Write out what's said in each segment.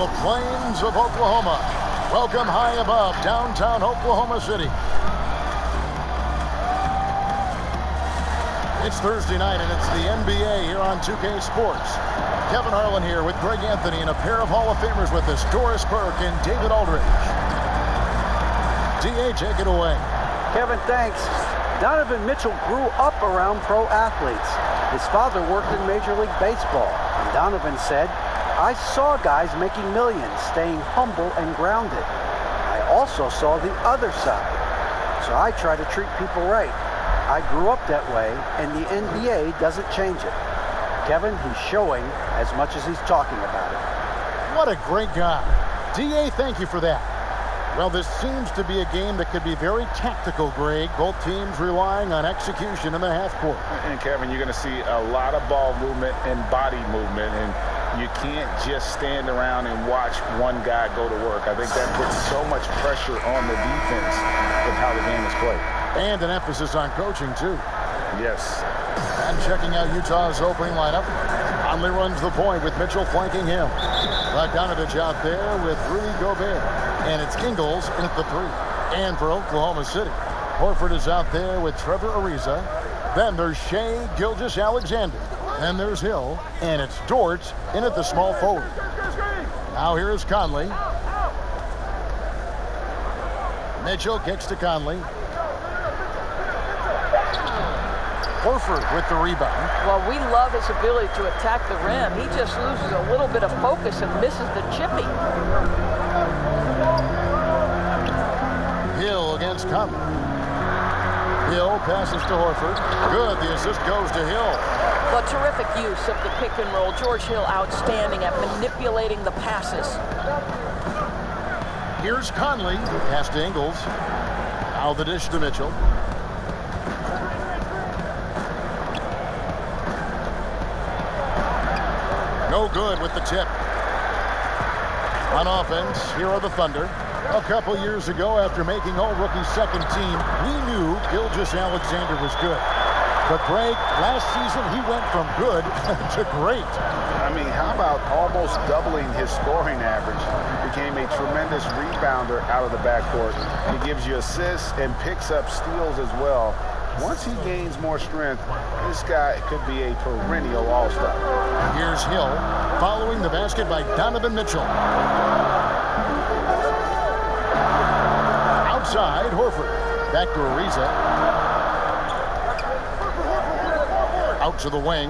the plains of Oklahoma. Welcome high above downtown Oklahoma City. It's Thursday night, and it's the NBA here on 2K Sports. Kevin Harlan here with Greg Anthony and a pair of Hall of Famers with us, Doris Burke and David Aldridge. D.A., take it away. Kevin, thanks. Donovan Mitchell grew up around pro athletes. His father worked in Major League Baseball, and Donovan said, "I saw guys making millions, staying humble and grounded. I also saw the other side, so I try to treat people right. I grew up that way, and the NBA doesn't change it." Kevin, he's showing as much as he's talking about it. What a great guy. D.A., thank you for that. Well, this seems to be a game that could be very tactical, Greg. Both teams relying on execution in the half court. And, Kevin, you're going to see a lot of ball movement and body movement, and you can't just stand around and watch one guy go to work. I think that puts so much pressure on the defense with how the game is played. And an emphasis on coaching, too. Yes. And checking out Utah's opening lineup. Conley runs the point with Mitchell flanking him. Bogdanovich out there with Rudy Gobert. And it's Ingles in at the three. And for Oklahoma City, Horford is out there with Trevor Ariza. Then there's Shai Gilgeous-Alexander. Then there's Hill. And it's Dort in at the small forward. Now here is Conley. Mitchell kicks to Conley. Horford with the rebound. Well, we love his ability to attack the rim. He just loses a little bit of focus and misses the chippy. Hill against Conley. Hill passes to Horford. Good. The assist goes to Hill. Well, terrific use of the pick and roll. George Hill outstanding at manipulating the passes. Here's Conley. Pass to Ingles. Now the dish to Mitchell. No good with the tip. On offense, here are the Thunder. A couple years ago, after making All-Rookie second team, we knew Gilgeous-Alexander was good. But Greg, last season he went from good to great. I mean, how about almost doubling his scoring average? Became a tremendous rebounder out of the backcourt. He gives you assists and picks up steals as well. Once he gains more strength, this guy could be a perennial all-star. Here's Hill following the basket by Donovan Mitchell. Outside, Horford. Back to Ariza. Out to the wing.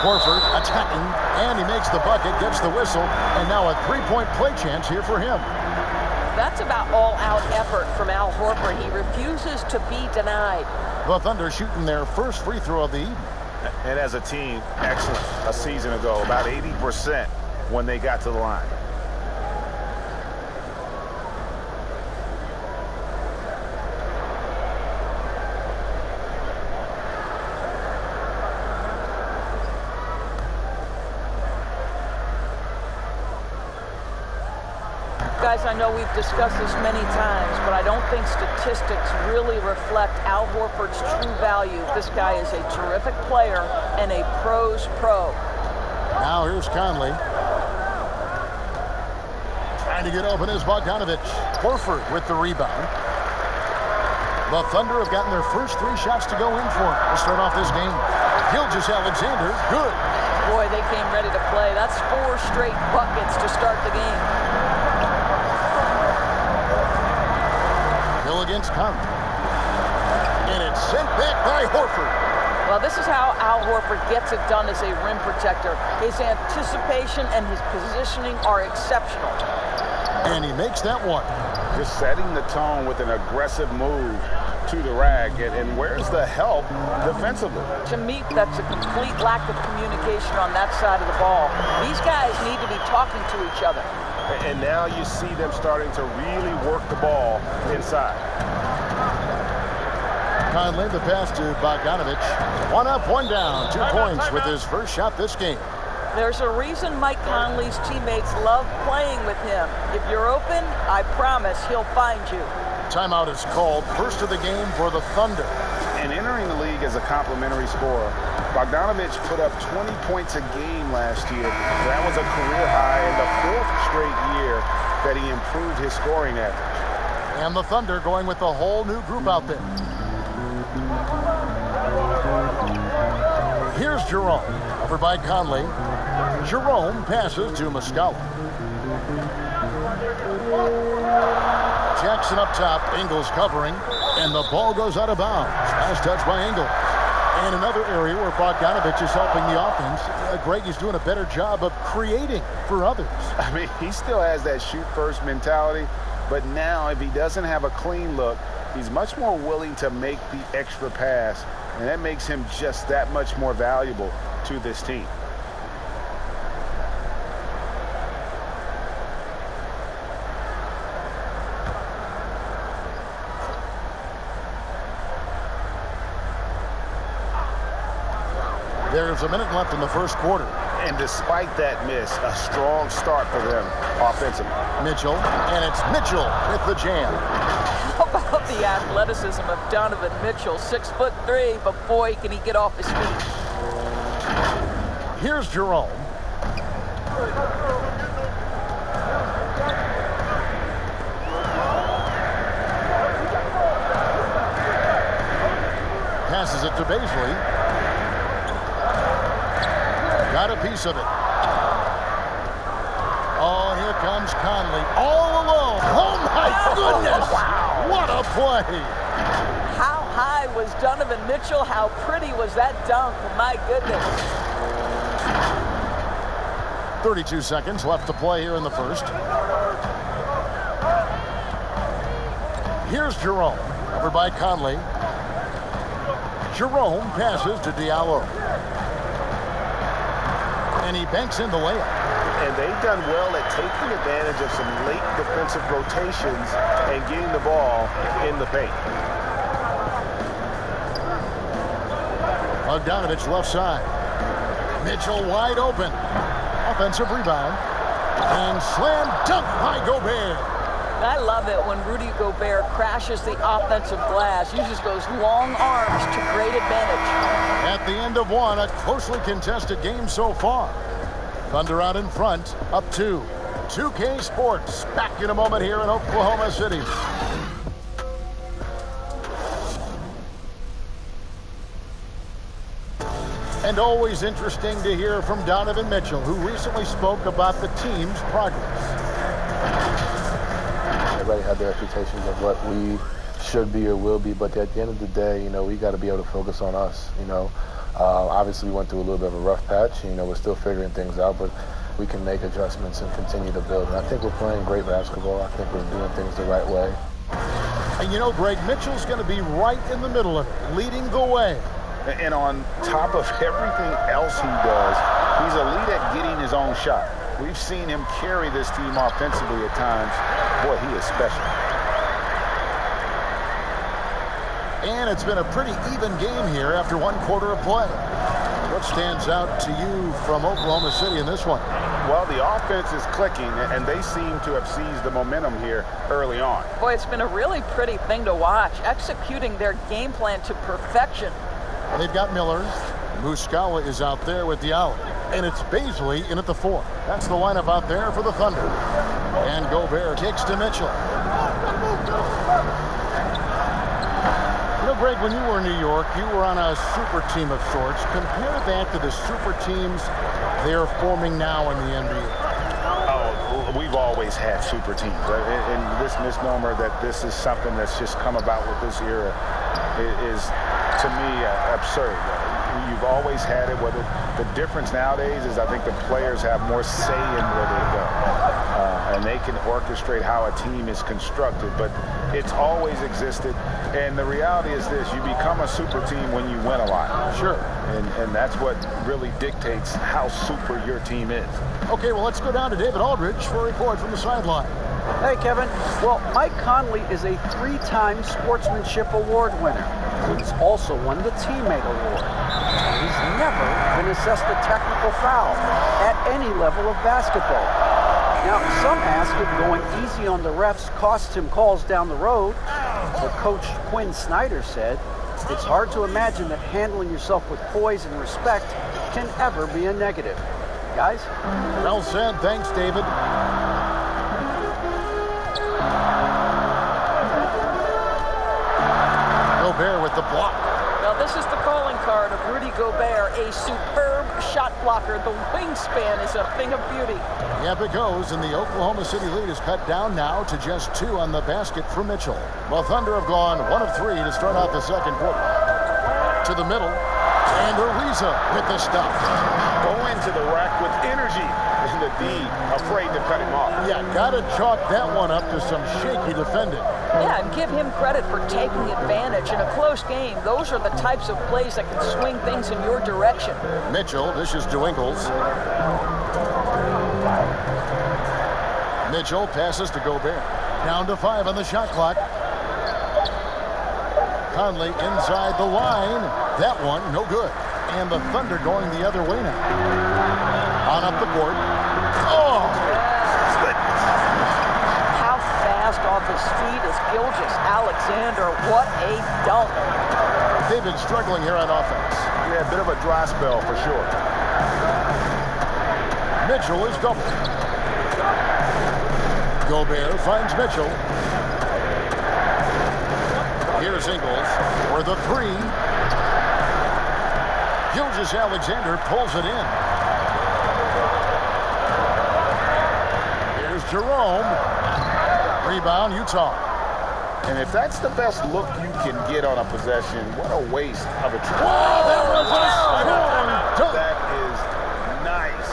Horford attacking, and he makes the bucket, gets the whistle, and now a three-point play chance here for him. That's about all-out effort from Al Horford. He refuses to be denied. The Thunder shooting their first free throw of the evening. And as a team, excellent a season ago, about 80% when they got to the line. Guys, I know we've discussed this many times, but I don't think statistics really reflect Al Horford's true value. This guy is a terrific player and a pro's pro. Now here's Conley. Trying to get open is Bogdanovich. Horford with the rebound. The Thunder have gotten their first three shots to go in for him to start off this game. Gilgeous-Alexander, good. Boy, they came ready to play. That's 4 straight buckets to start the game. Against Conley. And it's sent back by Horford. Well, this is how Al Horford gets it done as a rim protector. His anticipation and his positioning are exceptional. And he makes that one. Just setting the tone with an aggressive move to the rack. And where's the help defensively? To me, that's a complete lack of communication on that side of the ball. These guys need to be talking to each other. And now you see them starting to really work the ball inside. Conley, the pass to Bogdanovich. 1 up, 1 down. 2 points with his first shot this game. There's a reason Mike Conley's teammates love playing with him. If you're open, I promise he'll find you. Timeout is called. First of the game for the Thunder. And entering the league league as a complimentary scorer. Bogdanovich put up 20 points a game last year. That was a career high in the 4th straight year that he improved his scoring average. And the Thunder going with the whole new group out there. Here's Jerome, over by Conley. Jerome passes to Muscala. Jackson up top, Ingles covering, and the ball goes out of bounds. Last touch by Ingles. And another area where Bogdanovich is helping the offense. Greg is doing a better job of creating for others. I mean, he still has that shoot-first mentality, but now if he doesn't have a clean look, he's much more willing to make the extra pass, and that makes him just that much more valuable to this team. There's a minute left in the first quarter. And despite that miss, a strong start for them offensively. Mitchell, and it's Mitchell with the jam. How about the athleticism of Donovan Mitchell? 6'3", but boy, can he get off his feet. Here's Jerome. Passes it to Baisley. Got a piece of it. Oh, here comes Conley. All alone. Oh, my goodness. Wow. What a play. How high was Donovan Mitchell? How pretty was that dunk? My goodness. 32 seconds left to play here in the first. Here's Jerome. Over by Conley. Jerome passes to Diallo. And he banks in the layup. And they've done well at taking advantage of some late defensive rotations and getting the ball in the paint. Bogdanovich left side. Mitchell wide open. Offensive rebound. And slam dunk by Gobert. I love it when Rudy Gobert crashes the offensive glass, uses those long arms to great advantage. At the end of one, a closely contested game so far. Thunder out in front, up 2. 2K Sports, back in a moment here in Oklahoma City. And always interesting to hear from Donovan Mitchell, who recently spoke about the team's progress. Everybody had their expectations of what we should be or will be, but at the end of the day, we got to be able to focus on us. Obviously we went through a little bit of a rough patch. We're still figuring things out, but we can make adjustments and continue to build. And I think we're playing great basketball. I think we're doing things the right way. And Greg, Mitchell's going to be right in the middle of it, leading the way. And on top of everything else he does, he's elite at getting his own shot. We've seen him carry this team offensively at times. Boy, he is special. And it's been a pretty even game here after 1 quarter of play. What stands out to you from Oklahoma City in this one? Well, the offense is clicking, and they seem to have seized the momentum here early on. Boy, it's been a really pretty thing to watch, executing their game plan to perfection. They've got Miller. Muscala is out there with Diallo. And it's Baisley in at the 4. That's the lineup out there for the Thunder. And Gobert kicks to Mitchell. Greg, when you were in New York, you were on a super team of sorts. Compare that to the super teams they're forming now in the NBA. Oh, we've always had super teams. And this misnomer that this is something that's just come about with this era is, to me, absurd. You've always had it. Whether the difference nowadays is I think the players have more say in where they go. And they can orchestrate how a team is constructed. But it's always existed. And the reality is this, you become a super team when you win a lot. Sure. And that's what really dictates how super your team is. Okay, well, let's go down to David Aldridge for a report from the sideline. Hey, Kevin. Well, Mike Conley is a 3-time Sportsmanship Award winner. He's also won the Teammate Award. He's never been assessed a technical foul at any level of basketball. Now, some ask if going easy on the refs cost him calls down the road. But Coach Quinn Snyder said It's hard to imagine that handling yourself with poise and respect can ever be a negative. Guys? Well said. Thanks, David. Gobert with the block. Now, this is the calling card of Rudy Gobert, a superb shot blocker. The wingspan is a thing of beauty. Yep, it goes, and the Oklahoma City lead is cut down now to just 2 on the basket for Mitchell. Well, Thunder have gone 1 of 3 to start out the second quarter. To the middle, and Ariza with the stop. Go into the rack with energy. And the D afraid to cut him off. Yeah, got to chalk that one up to some shaky defending. Yeah, and give him credit for taking advantage in a close game. Those are the types of plays that can swing things in your direction. Mitchell, this is Ingles. Mitchell passes to Gobert. Down to 5 on the shot clock. Conley inside the line. That one, no good. And the Thunder going the other way now. On up the court. Oh! How fast off his feet is Gilgeous-Alexander. What a dunk. They've been struggling here on offense. Yeah, a bit of a dry spell for sure. Mitchell is doubled. Gobert finds Mitchell. Here's Ingles for the 3. Gilgeous-Alexander pulls it in. Here's Jerome. Rebound, Utah. And if that's the best look you can get on a possession, what a waste of a trip. Wow, that was a strong dunk. That is nice.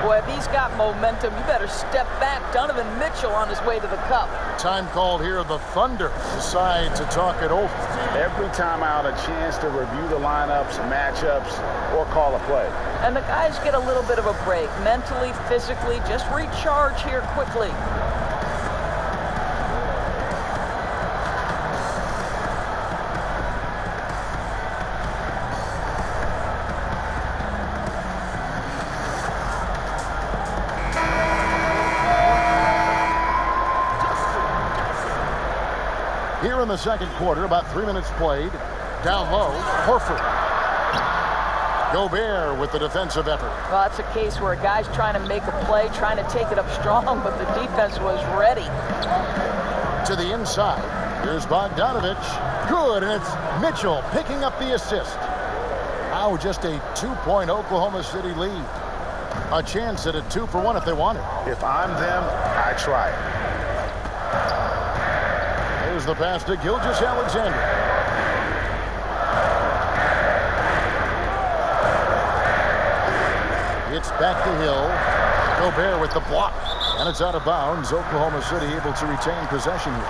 Boy, if he's got momentum, you better step back. Donovan Mitchell on his way to the cup. Time called here. The Thunder decide to talk it over. Every time out, a chance to review the lineups, matchups, or call a play. And the guys get a little bit of a break. Mentally, physically, just recharge here quickly. Here in the second quarter, about 3 minutes played. Down low, Horford. Gobert with the defensive effort. Well, that's a case where a guy's trying to make a play, trying to take it up strong, but the defense was ready. To the inside. Here's Bogdanovich. Good, and it's Mitchell picking up the assist. Now just a 2-point Oklahoma City lead. A chance at a 2-for-1 if they want it. If I'm them, I try it. Here's the pass to Gilgeous-Alexander. It's back to Hill. Gobert with the block. And it's out of bounds. Oklahoma City able to retain possession here.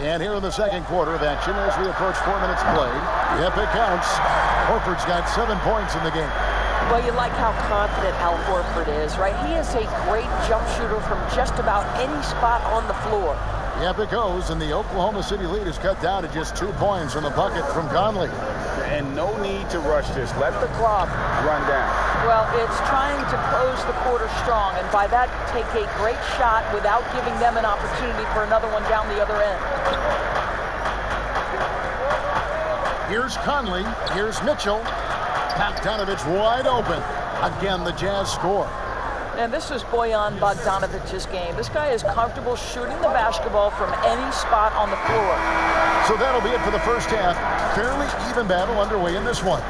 And here in the second quarter of action as we approach 4 minutes played. Yep, it counts. Horford's got 7 points in the game. Well, you like how confident Al Horford is, right? He is a great jump shooter from just about any spot on the floor. Yep, it goes, and the Oklahoma City lead is cut down to just 2 points from the bucket from Conley. And no need to rush this. Let the clock run down. Well, it's trying to close the quarter strong, and by that, take a great shot without giving them an opportunity for another one down the other end. Here's Conley. Here's Mitchell. Bogdanovich wide open. Again, the Jazz score. And this is Bojan Bogdanovich's game. This guy is comfortable shooting the basketball from any spot on the floor. So that'll be it for the first half. Fairly even battle underway in this one.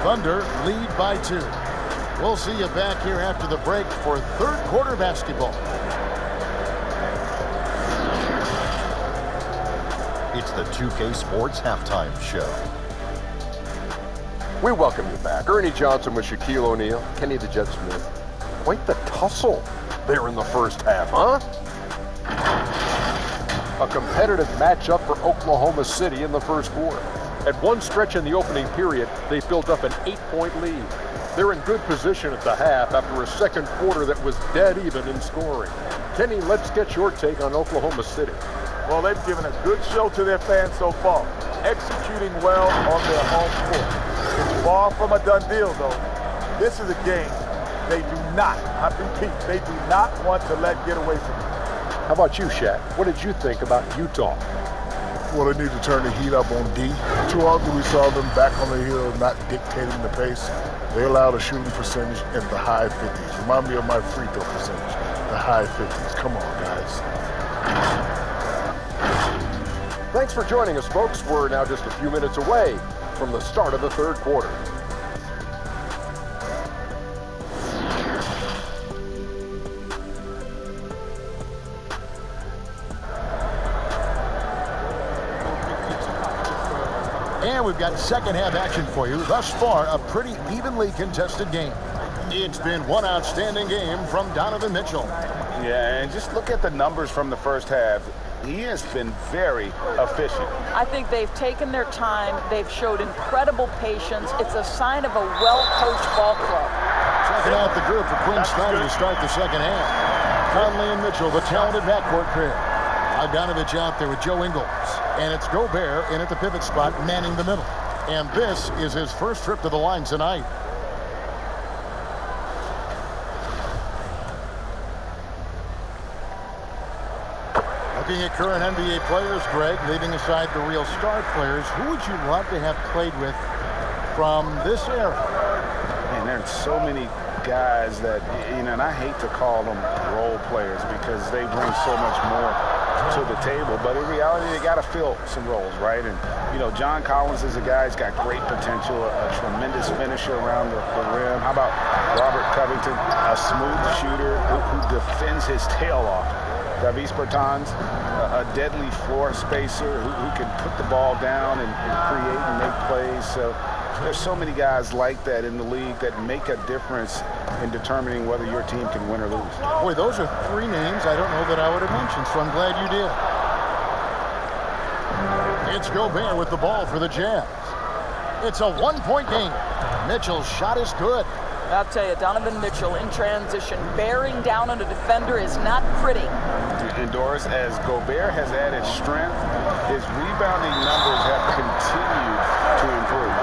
Thunder lead by 2. We'll see you back here after the break for third quarter basketball. It's the 2K Sports Halftime Show. We welcome you back. Ernie Johnson with Shaquille O'Neal, Kenny the Jet Smith. Quite the tussle there in the first half, huh? A competitive matchup for Oklahoma City in the first quarter. At one stretch in the opening period, they built up an 8-point lead. They're in good position at the half after a second quarter that was dead even in scoring. Kenny, let's get your take on Oklahoma City. Well, they've given a good show to their fans so far, executing well on their home court. It's far from a done deal, though. This is a game they do not, I repeat, they do not want to let get away from it. How about you, Shaq? What did you think about Utah? Well, they need to turn the heat up on D. Too often we saw them back on the hill, not dictating the pace. They allowed a shooting percentage in the high 50s. Remind me of my free throw percentage, the high 50s. Come on, guys. Thanks for joining us, folks. We're now just a few minutes away from the start of the third quarter. And we've got second half action for you. Thus far, a pretty evenly contested game. It's been one outstanding game from Donovan Mitchell. Yeah, and just look at the numbers from the first half. He has been very efficient. I think they've taken their time. They've showed incredible patience. It's a sign of a well-coached ball club. Checking out the group for Quinn Snyder to start the second half. Conley and Mitchell, the talented backcourt pair. Bogdanovich out there with Joe Ingles. And it's Gobert in at the pivot spot, manning the middle. And this is his first trip to the line tonight. Looking at current NBA players, Greg, leaving aside the real star players, who would you love to have played with from this era? Man, there's so many guys that, and I hate to call them role players because they bring so much more to the table, but in reality, they got to fill some roles, right? And, John Collins is a guy who's got great potential, a tremendous finisher around the rim. How about Robert Covington, a smooth shooter who defends his tail off? Davis Bertans, a deadly floor spacer who can put the ball down and create and make plays. So there's so many guys like that in the league that make a difference in determining whether your team can win or lose. Boy, those are three names I don't know that I would have mentioned, so I'm glad you did. It's Gobert with the ball for the Jazz. It's a one-point game. Mitchell's shot is good. I'll tell you, Donovan Mitchell in transition, bearing down on a defender is not pretty. And Doris, as Gobert has added strength, his rebounding numbers have continued to improve.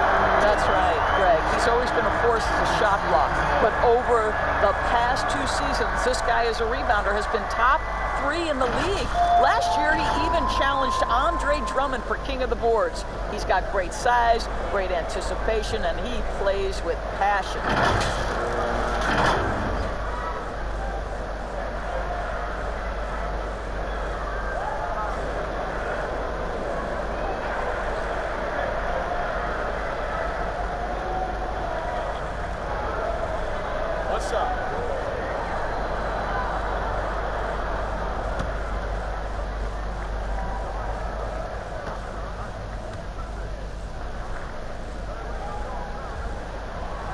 That's right, Greg. He's always been a force as a shot block. But over the past 2 seasons, this guy as a rebounder has been top 3 in the league. Last year, he even challenged Andre Drummond for king of the boards. He's got great size, great anticipation, and he plays with passion. What's up?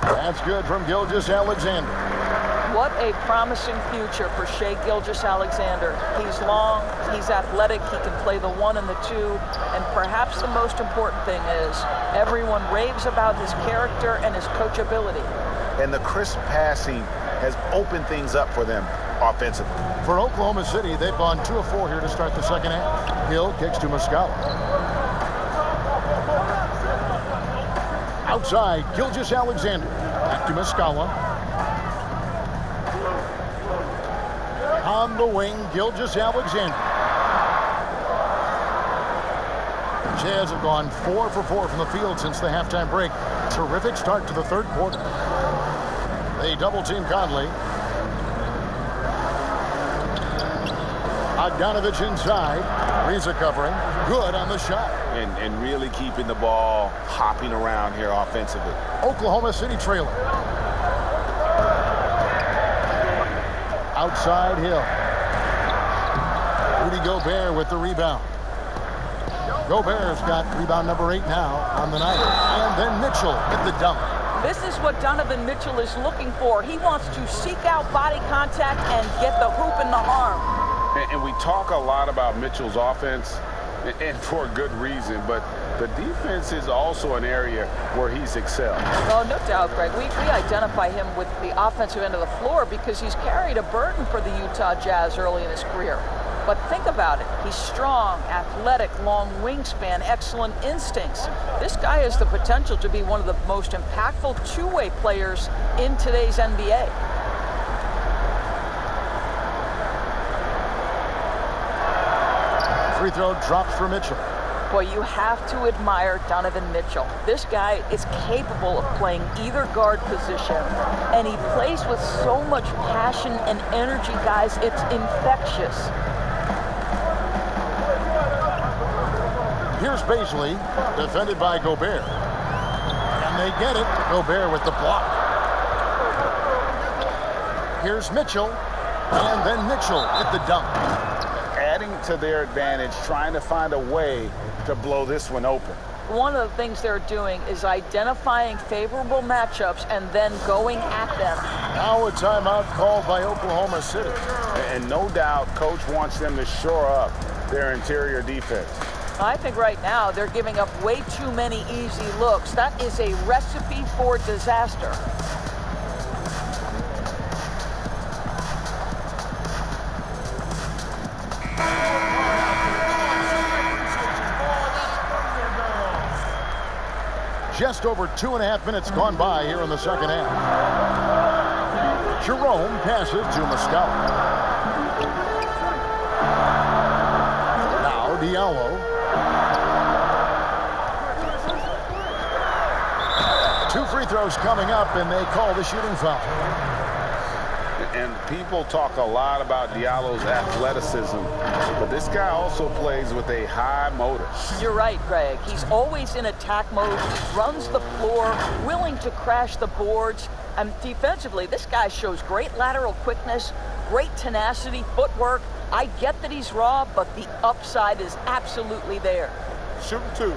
That's good from Gilgeous-Alexander. What a promising future for Shai Gilgeous-Alexander. He's long, he's athletic, he can play the 1 and the 2, and perhaps the most important thing is everyone raves about his character and his coachability. And the crisp passing has opened things up for them offensively. For Oklahoma City, they've gone 2 of 4 here to start the second half. Hill kicks to Muscala. Outside, Gilgeous-Alexander. Back to Muscala. On the wing, Gilgeous-Alexander. Jazz have gone 4 for 4 from the field since the halftime break. Terrific start to the third quarter. They double-team Conley. Bogdanovich inside. Reza covering. Good on the shot. And really keeping the ball hopping around here offensively. Oklahoma City trailer. Outside Hill. Rudy Gobert with the rebound. Gobert's got rebound number 8 now on the night. And then Mitchell with the dunk. This is what Donovan Mitchell is looking for. He wants to seek out body contact and get the hoop and the harm. And we talk a lot about Mitchell's offense, and for a good reason, but the defense is also an area where he's excelled. Oh, no doubt, Greg. We identify him with the offensive end of the floor because he's carried a burden for the Utah Jazz early in his career. But think about it. He's strong, athletic, long wingspan, excellent instincts. This guy has the potential to be one of the most impactful two-way players in today's NBA. Free throw drops for Mitchell. Boy, you have to admire Donovan Mitchell. This guy is capable of playing either guard position, and he plays with so much passion and energy, guys. It's infectious. Here's Baisley, defended by Gobert. And they get it. Gobert with the block. Here's Mitchell, and then Mitchell with the dunk. Adding to their advantage, trying to find a way to blow this one open. One of the things they're doing is identifying favorable matchups and then going at them. Now a timeout called by Oklahoma City. And no doubt, Coach wants them to shore up their interior defense. I think right now they're giving up way too many easy looks. That is a recipe for disaster. Just over 2.5 minutes gone by here in the second half. Jerome passes to Muscala. Now Diallo. Two free throws coming up, and they call the shooting foul. And people talk a lot about Diallo's athleticism, but this guy also plays with a high motor. You're right, Greg. He's always in attack mode, runs the floor, willing to crash the boards. And defensively, this guy shows great lateral quickness, great tenacity, footwork. I get that he's raw, but the upside is absolutely there. Shooting two.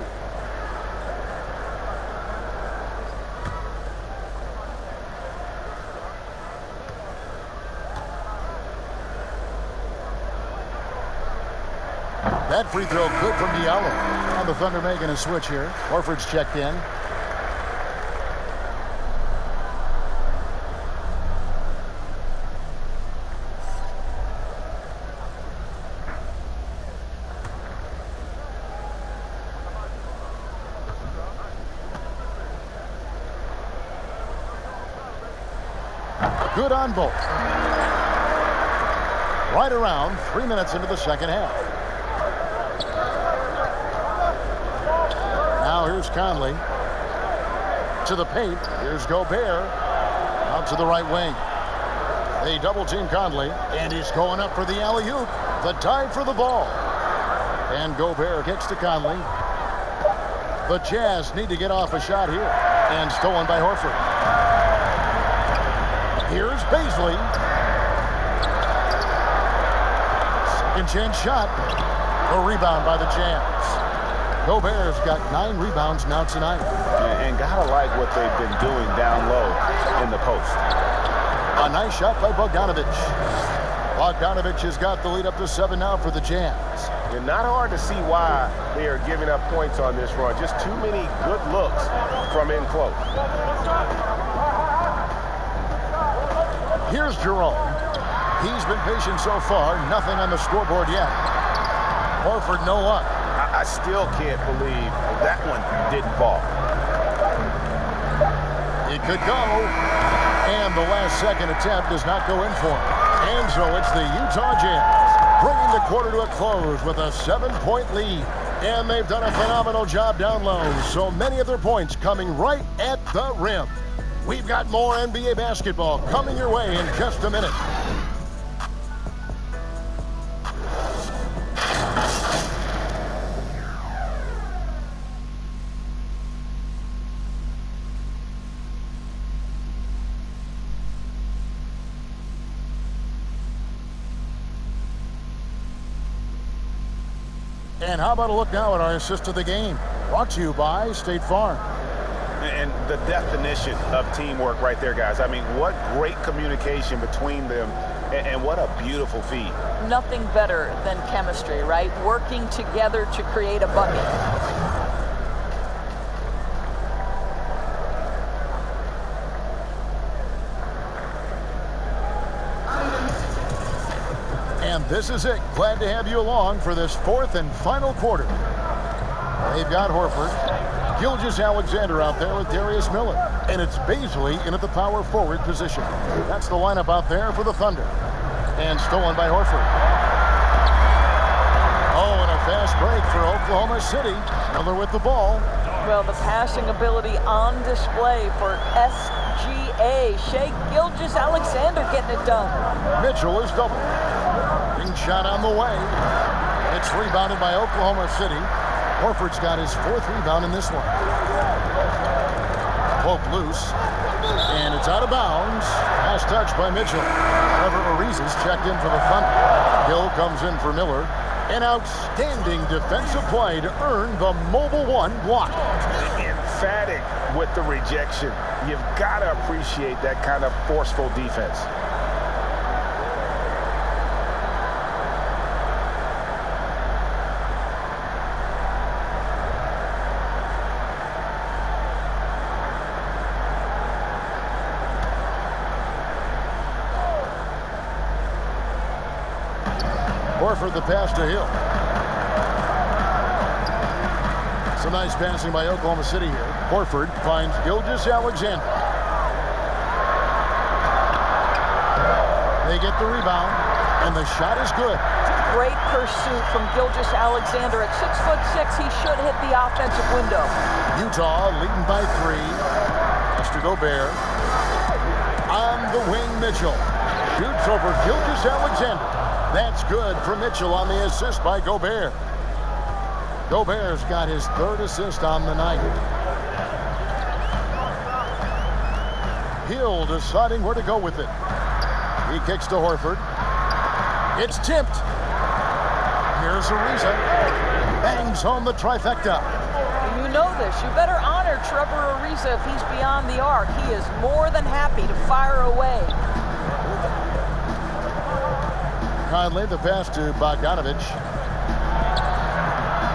That free throw good from Diallo. And the Thunder making a switch here. Horford's checked in. Good on both. Right around 3 minutes into the second half. Now here's Conley. To the paint. Here's Gobert. Out to the right wing. They double team Conley. And he's going up for the alley-oop. The dive for the ball. And Gobert kicks to Conley. The Jazz need to get off a shot here. And stolen by Horford. Here's Baisley. Second chance shot. A rebound by the Jazz. Gobert's got 9 rebounds now tonight. And gotta like what they've been doing down low in the post. A nice shot by Bogdanovic. Bogdanovic has got the lead up to 7 now for the Jazz. And not hard to see why they are giving up points on this run. Just too many good looks from in close. Here's Jerome. He's been patient so far. Nothing on the scoreboard yet. Horford, no luck. I still can't believe that one didn't fall. It could go. And the last second attempt does not go in for him. And so it's the Utah Jazz bringing the quarter to a close with a 7-point lead. And they've done a phenomenal job down low. So many of their points coming right at the rim. We've got more NBA basketball coming your way in just a minute. And how about a look now at our assist of the game? Brought to you by State Farm. And the definition of teamwork right there, guys. I mean, what great communication between them, and what a beautiful feed. Nothing better than chemistry, right? Working together to create a bucket. And this is it. Glad to have you along for this fourth and final quarter. They've got Horford. Gilgeous-Alexander out there with Darius Miller. And it's Baisley in at the power forward position. That's the lineup out there for the Thunder. And stolen by Horford. Oh, and a fast break for Oklahoma City. Miller with the ball. Well, the passing ability on display for SGA. Shea Gilgeous-Alexander getting it done. Mitchell is double. Ring shot on the way. It's rebounded by Oklahoma City. Horford's got his fourth rebound in this one. Pope loose. And it's out of bounds. Last touch by Mitchell. Trevor Ariza's checked in for the Thunder. Hill comes in for Miller. An outstanding defensive play to earn the Mobile One block. Emphatic with the rejection. You've got to appreciate that kind of forceful defense. Horford the pass to Hill. Some nice passing by Oklahoma City here. Horford finds Gilgeous-Alexander. They get the rebound, and the shot is good. Great pursuit from Gilgeous-Alexander. At 6'6", he should hit the offensive window. Utah leading by 3. Mr. Gobert. On the wing, Mitchell. Shoots over Gilgeous-Alexander. That's good for Mitchell on the assist by Gobert. Gobert's got his third assist on the night. Hill deciding where to go with it. He kicks to Horford. It's tipped. Here's Ariza. Bangs home the trifecta. You know this. You better honor Trevor Ariza if he's beyond the arc. He is more than happy to fire away. Conley, the pass to Bogdanovich.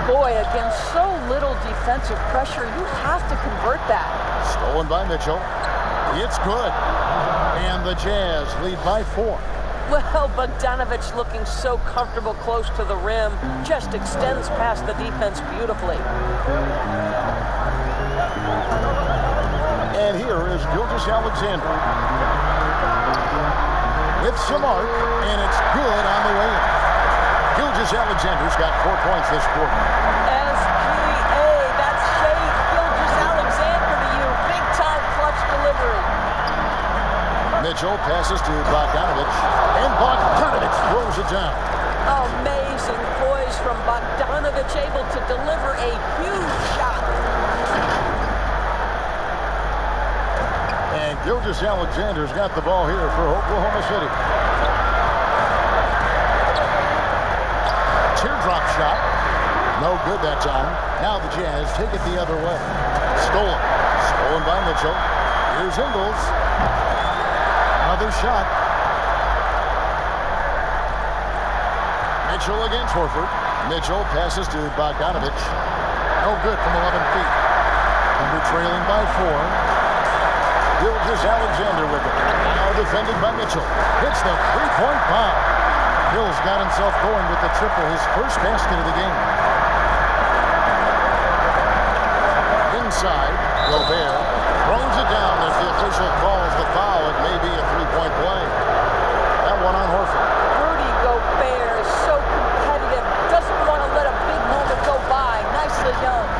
Boy, against so little defensive pressure, you have to convert that. Stolen by Mitchell. It's good. And the Jazz lead by 4. Well, Bogdanovich looking so comfortable close to the rim, just extends past the defense beautifully. And here is Gilgeous-Alexander. It's Samart, and it's good on the way in. Gilgeous-Alexander's got 4 points this quarter. SGA, that's Shea Gilgeous-Alexander to you. Big-time clutch delivery. Mitchell passes to Bogdanovich, and Bogdanovich throws it down. Amazing poise from Bogdanovich, able to deliver a huge shot. And Gilgeous-Alexander's got the ball here for Oklahoma City. Teardrop shot. No good that time. Now the Jazz take it the other way. Stolen. Stolen by Mitchell. Here's Ingles. Another shot. Mitchell against Horford. Mitchell passes to Bogdanovich. No good from 11 feet. Under trailing by 4. Gilgeous-Alexander with it. Now defended by Mitchell. Hits the three-point bomb. Hill's got himself going with the triple, his first basket of the game. Inside, Gobert throws it down. If the official calls the foul, it may be a three-point play. That one on Horford. Rudy Gobert is so competitive. Doesn't want to let a big moment go by. Nicely done.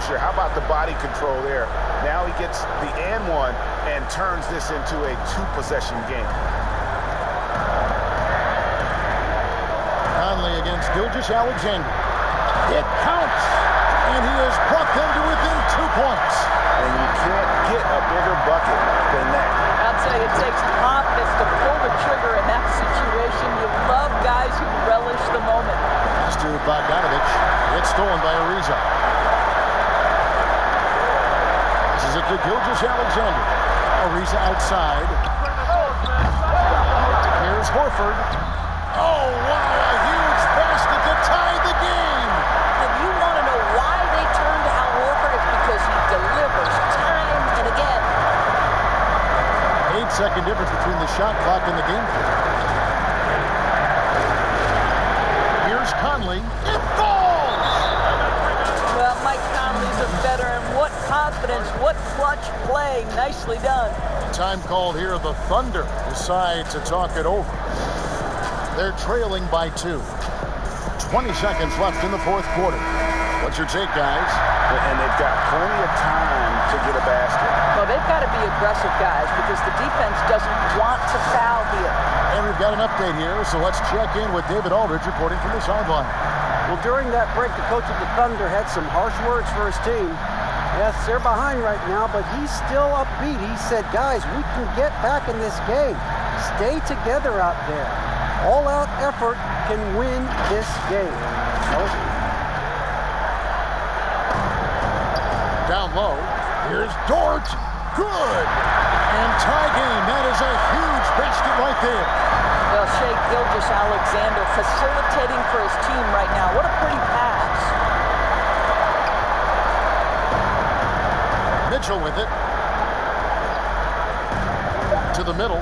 How about the body control there? Now he gets the and one and turns this into a 2-possession game. Conley against Gilgeous-Alexander. It counts, and he has brought them to within 2 points. And you can't get a bigger bucket than that. tell you, it takes confidence to pull the trigger in that situation. You love guys who relish the moment. Pass to Bogdanovich. It's stolen by Ariza. This is it to Gilgeous-Alexander. Ariza outside. Here's Horford. Oh, wow, a huge basket to tie the game. If you want to know why they turned to Al Horford, it's because he delivers time and again. 8-second difference between the shot clock and the game clock. Here's Conley. It falls! Well, Mike Conley's a veteran. What confidence, what clutch play. Nicely done. Time called here. The Thunder decide to talk it over. They're trailing by 2. 20 seconds left in the fourth quarter. What's your take, guys? And they've got plenty of time to get a basket. Well, they've got to be aggressive, guys, because the defense doesn't want to foul here. And we've got an update here, so let's check in with David Aldridge reporting from the sideline. Well, during that break, the coach of the Thunder had some harsh words for his team. Yes, they're behind right now, but he's still upbeat. He said, guys, we can get back in this game. Stay together out there. All-out effort can win this game. Down low, here's Dort. Good. And tie game. That is a huge basket right there. Well, Shai Gilgeous-Alexander facilitating for his team right now. What a pretty pass. Mitchell with it. To the middle.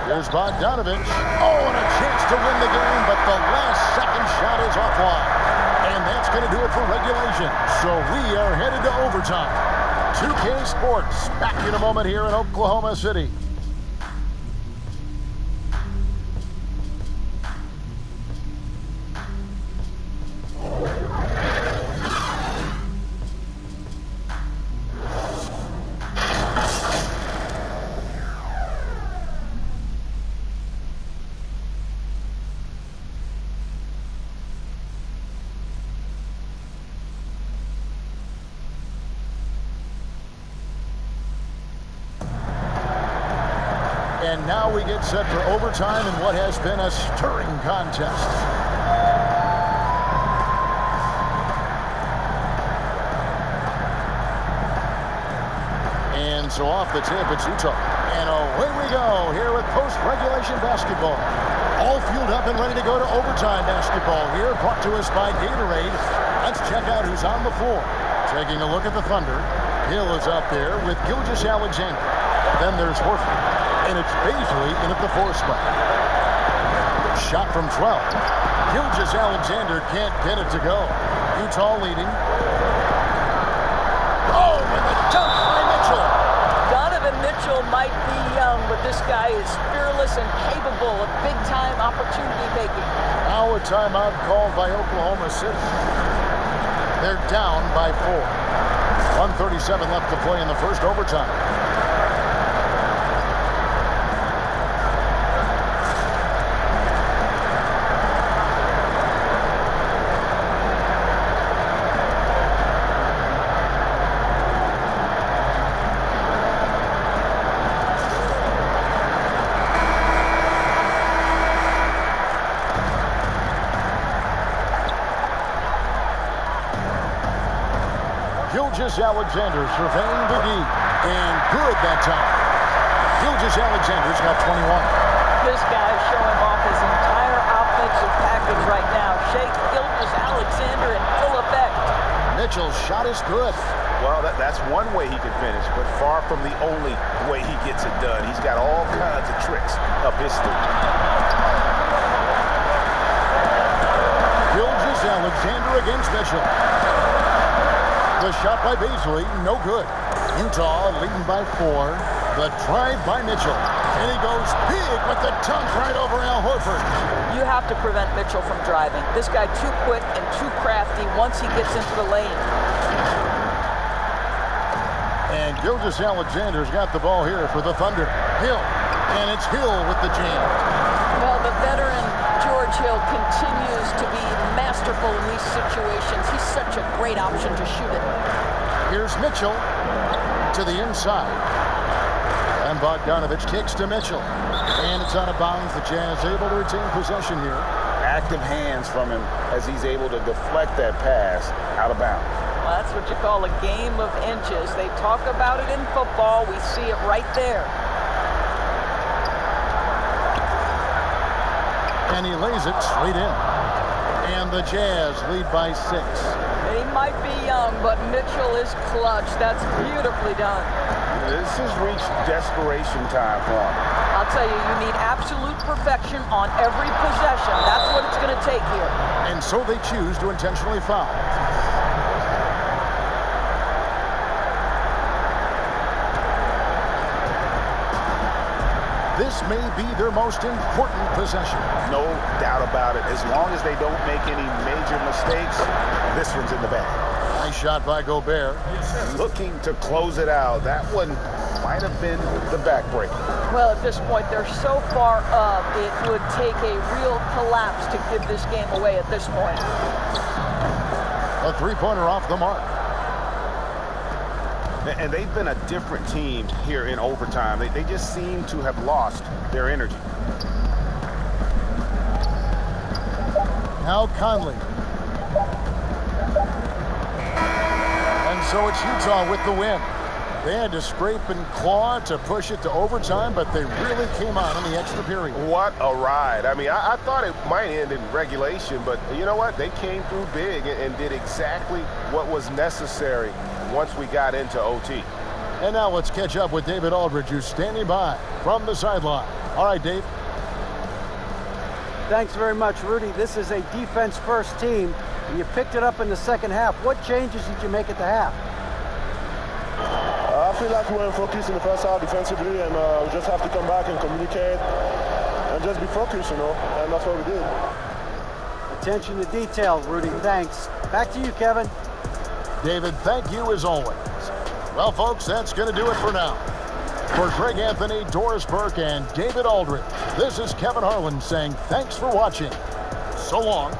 Here's Bogdanovich. Oh, and a chance to win the game, but the last second shot is offline. And that's going to do it for regulation. So we are headed to overtime. 2K Sports back in a moment here in Oklahoma City. And now we get set for overtime in what has been a stirring contest. And so off the tip, it's Utah. And away we go here with post-regulation basketball. All fueled up and ready to go to overtime basketball here, brought to us by Gatorade. Let's check out who's on the floor. Taking a look at the Thunder. Hill is up there with Gilgeous-Alexander. Then there's Horford. And it's Baisley in at the 4 spot. Shot from 12. Gilgeous-Alexander can't get it to go. Utah leading. Oh, and the dunk by Mitchell. Donovan Mitchell might be young, but this guy is fearless and capable of big-time opportunity making. Now a timeout called by Oklahoma City. They're down by 4. 1:37 left to play in the first overtime. Gilgeous-Alexander surveying the D. And good that time. Gilgeous-Alexander's got 21. This guy is showing off his entire offensive package right now. Shai Gilgeous-Alexander in full effect. Mitchell's shot is good. Well, that's one way he can finish, but far from the only way he gets it done. He's got all kinds of tricks up his sleeve. Gilgeous-Alexander against Mitchell. The shot by Baisley, no good. Utah leading by 4. The drive by Mitchell. And he goes big with the dunk right over Al Horford. You have to prevent Mitchell from driving. This guy too quick and too crafty once he gets into the lane. And Gilgeous-Alexander's got the ball here for the Thunder. Hill. And it's Hill with the jam. Well, the veteran George Hill continues to be masterful in these situations. He's such a great option to shoot it. Here's Mitchell to the inside. And Bogdanovich kicks to Mitchell. And it's out of bounds. The Jazz able to retain possession here. Active hands from him as he's able to deflect that pass out of bounds. Well, that's what you call a game of inches. They talk about it in football. We see it right there. And he lays it straight in. And the Jazz lead by 6. They might be young, but Mitchell is clutch. That's beautifully done. This has reached desperation time for him. I'll tell you, you need absolute perfection on every possession. That's what it's going to take here. And so they choose to intentionally foul. This may be their most important possession. No doubt about it. As long as they don't make any major mistakes, this one's in the bag. Nice shot by Gobert. Looking to close it out. That one might have been the backbreaker. Well, at this point, they're so far up, it would take a real collapse to give this game away at this point. A three-pointer off the mark. And they've been a different team here in overtime. They just seem to have lost their energy. Now Conley. And so it's Utah with the win. They had to scrape and claw to push it to overtime, but they really came on in the extra period. What a ride. I mean, I thought it might end in regulation, but you know what? They came through big and did exactly what was necessary once we got into OT. And now let's catch up with David Aldridge, who's standing by from the sideline. All right, Dave. Thanks very much, Rudy. This is a defense-first team, and you picked it up in the second half. What changes did you make at the half? I feel like we weren't focused in the first half defensively, and we just have to come back and communicate and just be focused, you know, and that's what we did. Attention to detail, Rudy. Thanks. Back to you, Kevin. David, thank you as always. Well, folks, that's going to do it for now. For Greg Anthony, Doris Burke, and David Aldridge, this is Kevin Harlan saying thanks for watching. So long.